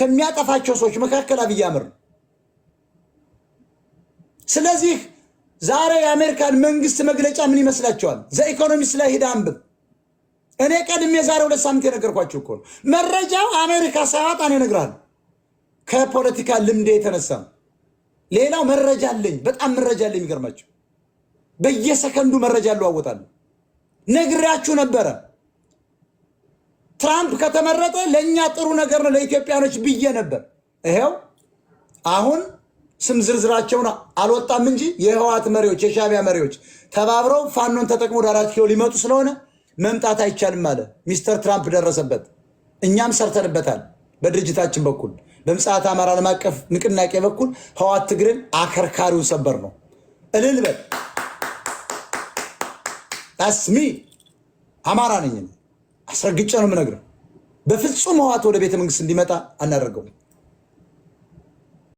ከሚያጠፋቸው ሰዎች መካከል አብይ አህመድ ነው። ስለዚህ ዛሬ የአሜሪካን መንግስት መግለጫ ምን ይመስላችኋል? ዘኢኮኖሚስት ላይ ሄዳ አንብብ። እኔ ቀድሜ ዛሬ 2 ሳምንት የነገርኳችሁ እኮ ነው። መረጃው አሜሪካ ሳይወጣ እኔ እነግርሃለሁ። ከፖለቲካ ልምዴ የተነሳ ሌላው መረጃ አለኝ፣ በጣም መረጃ አለኝ። የሚገርማችሁ በየሰከንዱ መረጃ አለዋወጣለሁ። ነግሬያችሁ ነበረ። ትራምፕ ከተመረጠ ለእኛ ጥሩ ነገር ነው ለኢትዮጵያኖች ብዬ ነበር። ይሄው አሁን ስም ዝርዝራቸውን አልወጣም እንጂ የህወሓት መሪዎች የሻዕቢያ መሪዎች ተባብረው ፋኖን ተጠቅሞ ወደ 4 ኪሎ ሊመጡ ስለሆነ መምጣት አይቻልም አለ ሚስተር ትራምፕ። ደረሰበት። እኛም ሰርተንበታል። በድርጅታችን በኩል በምጽአት አማራ ዓለም አቀፍ ንቅናቄ በኩል ህወሓት ትግልን አከርካሪውን ሰበር ነው። እልል በል። አስሚ አማራ ነኝ። አስረግጬ ነው የምነግርህ። በፍጹም ህወሓት ወደ ቤተ መንግስት እንዲመጣ አናደርገውም።